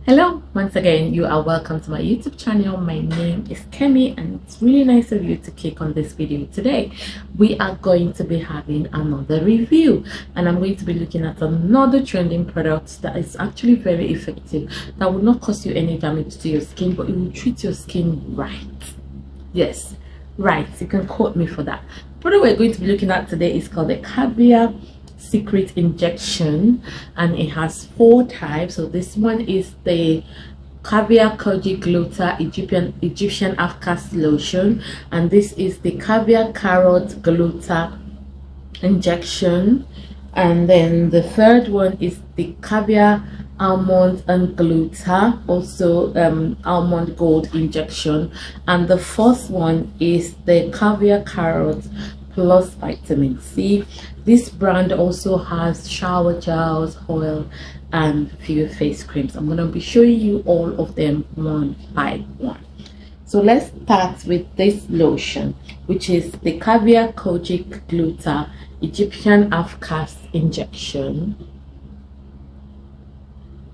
Hello, once again, you are welcome to my YouTube channel. My name is Kemi and it's really nice of you to click on this video. Today, we are going to be having another review and I'm going to be looking at another trending product that is actually very effective, that will not cause you any damage to your skin, but it will treat your skin right. Yes, right. You can quote me for that. The product we're going to be looking at today is called the Caviar Secret Injection, and it has 4 types. So this one is the Caviar Kojic Gluta Egyptian Afghans Lotion, and this is the Caviar Carrot Gluta Injection, and then the third one is the Caviar Almond and Gluta, also Almond Gold Injection, and the fourth one is the Caviar Carrot plus vitamin C. This brand also has shower gels, oil, and few face creams. I'm going to be showing you all of them one by one. So let's start with this lotion, which is the Caviar Kojic Gluta Egyptian Afghans Injection.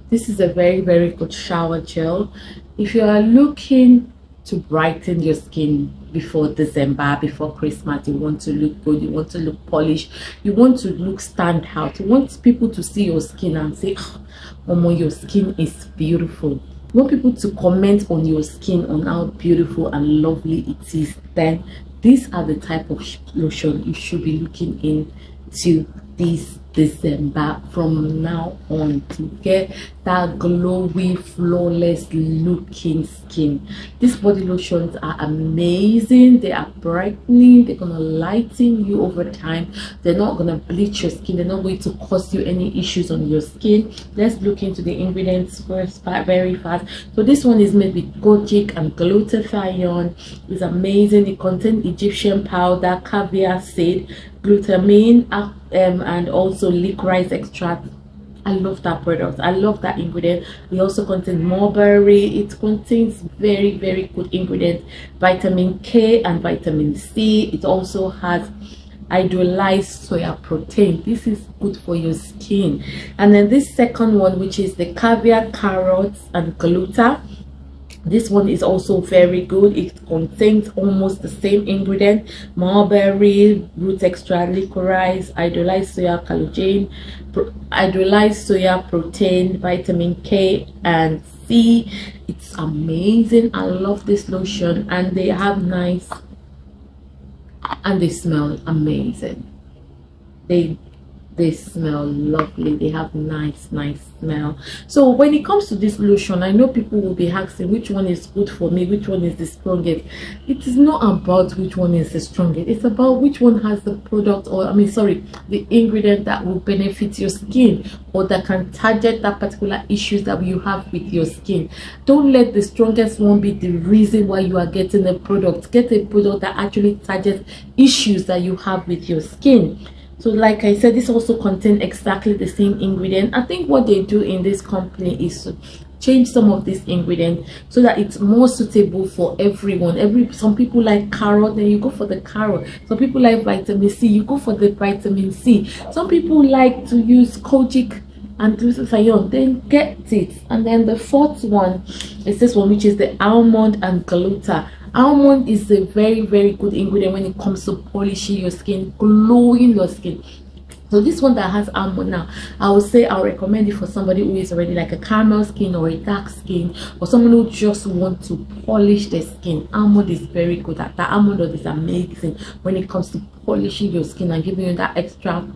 This is a very good shower gel. If you are looking to brighten your skin before December, before Christmas, you want to look good, you want to look polished, you want to look stand out, you want people to see your skin and say, oh, Momo, your skin is beautiful. You want people to comment on your skin, on how beautiful and lovely it is. Then these are the type of lotion you should be looking into this December from now on, to get that glowy, flawless looking skin. These body lotions are amazing. They are brightening, they're gonna lighten you over time, they're not gonna bleach your skin, they're not going to cause you any issues on your skin. Let's look into the ingredients first, very fast. So this one is made with kojic and glutathione. It's amazing. It contains Egyptian powder, caviar seed, glutamine, and also licorice extract. I love that product. I love that ingredient. It also contains mulberry. It contains very good ingredients, vitamin K and vitamin C. It also has hydrolyzed soya protein. This is good for your skin. And then this second one, which is the Caviar Carrots and Gluta. This one is also very good. It contains almost the same ingredient: mulberry, root extract, licorice, hydrolyzed soya collagen, hydrolyzed soya protein, vitamin K and C. It's amazing. I love this lotion, and they have nice, and they smell amazing. They smell lovely. They have nice smell. So when it comes to this lotion, I know people will be asking which one is good for me, which one is the strongest. It is not about which one is the strongest. It's about which one has the product, or the ingredient that will benefit your skin, or that can target that particular issues that you have with your skin. Don't let the strongest one be the reason why you are getting a product. Get a product that actually targets issues that you have with your skin. So like I said, this also contains exactly the same ingredient. I think what they do in this company is to change some of these ingredients so that it's more suitable for everyone. Some people like carrot, then you go for the carrot. Some people like vitamin C, you go for the vitamin C. Some people like to use kojic and glutathione, then get it. And then the fourth one is this one, which is the almond and gluta. Almond is a very good ingredient when it comes to polishing your skin, glowing your skin. So this one that has almond, now I would say I'll recommend it for somebody who is already like a caramel skin or a dark skin, or someone who just wants to polish their skin. Almond is very good at that. Almond oil is amazing when it comes to polishing your skin and giving you that extra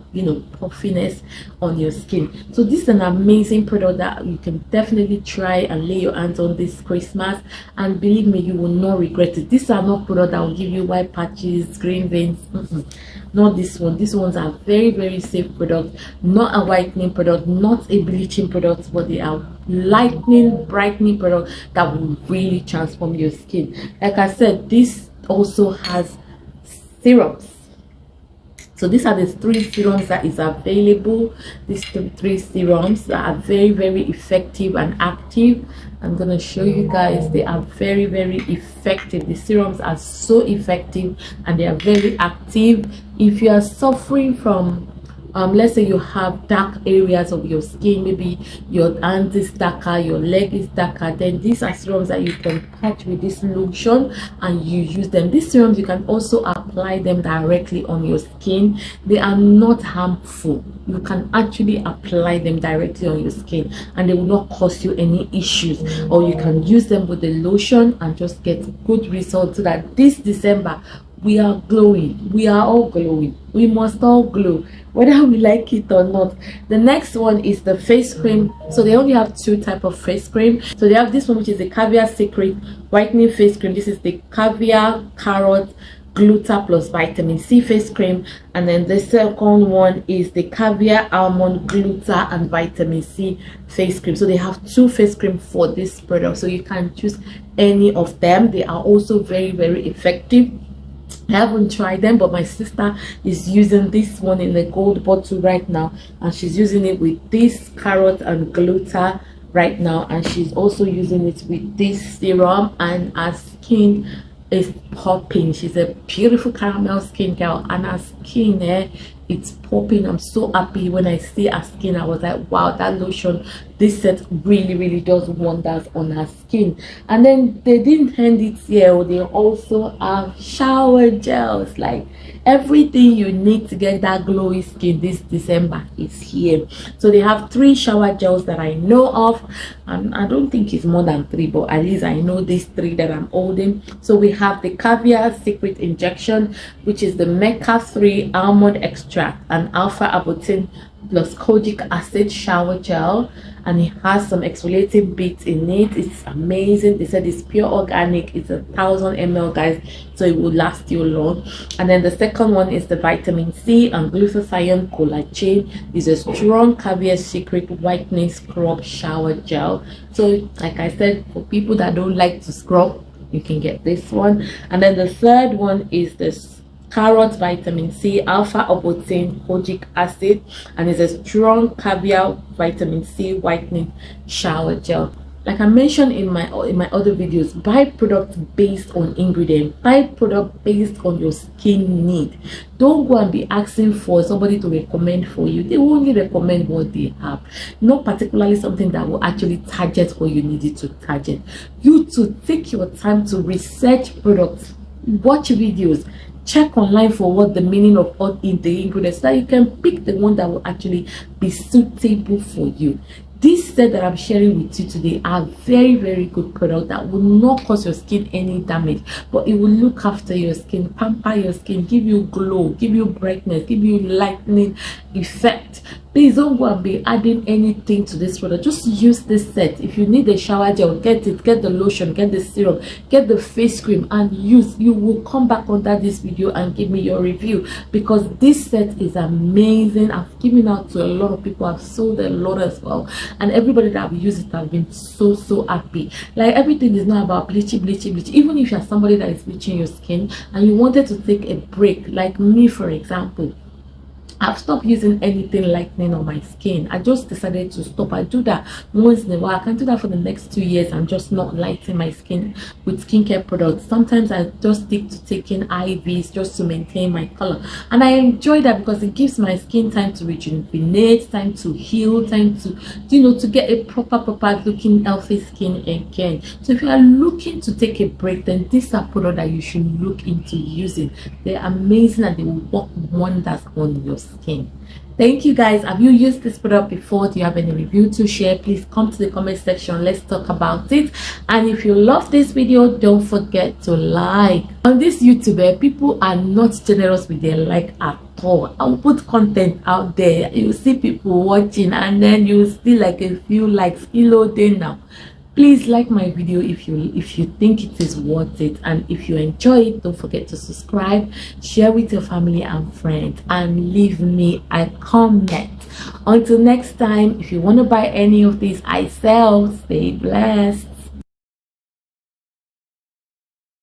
puffiness on your skin. So this is an amazing product that you can definitely try and lay your hands on this Christmas, and believe me, you will not regret it. These are not products that will give you white patches, green veins. Not this one. These ones are very safe products, not a whitening product, not a bleaching product, but they are lightening, brightening products that will really transform your skin. Like I said, this also has serums. So these are the 3 serums that is available. These 3 serums that are very effective and active. I'm gonna show you guys. They are very effective. The serums are so effective and they are very active. If you are suffering from let's say you have dark areas of your skin, maybe your hand is darker, your leg is darker, then these are serums that you can patch with this lotion and you use them. These serums, you can also apply them directly on your skin. They are not harmful. You can actually apply them directly on your skin and they will not cause you any issues. Or you can use them with the lotion and just get good results, so that this December we are glowing. We are all glowing. We must all glow, whether we like it or not. The next one is the face cream. So they only have two type of face cream. So they have this one, which is the Caviar Secret Whitening Face Cream. This is the Caviar Carrot Gluta plus Vitamin C face cream, and then the second one is the Caviar Almond Gluta and Vitamin C face cream. So they have two face cream for this product, so you can choose any of them. They are also very, very effective. I haven't tried them, but my sister is using this one in the gold bottle right now, and she's using it with this carrot and gluta right now, and she's also using it with this serum, and her skin is popping. She's a beautiful caramel skin girl, and her skin it's popping. I'm so happy when I see her skin. I was like, wow, that lotion, this set really does wonders on her skin. And then they didn't end it here. They also have shower gels. Like, everything you need to get that glowy skin this December is here. So they have 3 shower gels that I know of, and I don't think it's more than 3, but at least I know these 3 that I'm holding. So we have the Caviar Secret Injection, which is the Mecca 3 almond extract and alpha arbutin plus kojic acid shower gel, and it has some exfoliating bits in it. It's amazing. They said it's pure organic. It's 1,000 ml, guys, so it will last you long. And then the second one is the Vitamin C and glutathione collagen. It's a strong Caviar Secret whitening scrub shower gel. So like I said, for people that don't like to scrub, you can get this one. And then the third one is this carrot vitamin C alpha arbutin kojic acid, and it's a strong caviar vitamin C whitening shower gel. Like I mentioned in my other videos, buy product based on ingredient, buy product based on your skin need. Don't go and be asking for somebody to recommend for you. They will only recommend what they have, not particularly something that will actually target what you need it to target. You to take your time to research products, watch videos, check online for what the meaning of all in the ingredients, so that you can pick the one that will actually be suitable for you. This set that I'm sharing with you today are very good products that will not cause your skin any damage, but it will look after your skin, pamper your skin, give you glow, give you brightness, give you lightening effect. Please don't go and be adding anything to this product. Just use this set. If you need a shower gel, get it, get the lotion, get the serum, get the face cream and use. You will come back under this video and give me your review, because this set is amazing. I've given out to a lot of people. I've sold a lot as well, and everybody that have used it has been so happy. Like, everything is not about bleaching. Even if you're somebody that is bleaching your skin and you wanted to take a break, like me for example, I've stopped using anything lightening on my skin. I just decided to stop. I do that once in a while. I can do that for the next 2 years. I'm just not lightening my skin with skincare products. Sometimes I just stick to taking IVs just to maintain my color, and I enjoy that because it gives my skin time to rejuvenate, time to heal, time to, you know, to get a proper looking healthy skin again. So if you are looking to take a break, then these are products that you should look into using. They're amazing and they will work wonders on your skin. Thank you guys. Have you used this product before? Do you have any review to share? Please come to the comment section. Let's talk about it. And if you love this video, don't forget to like. On this YouTube, people are not generous with their like at all. I'll put content out there, you see people watching, and then you see like a few likes day now. Please like my video if you think it is worth it, and if you enjoy it, don't forget to subscribe, share with your family and friends, and leave me a comment. Until next time, if you want to buy any of these I sell, stay blessed.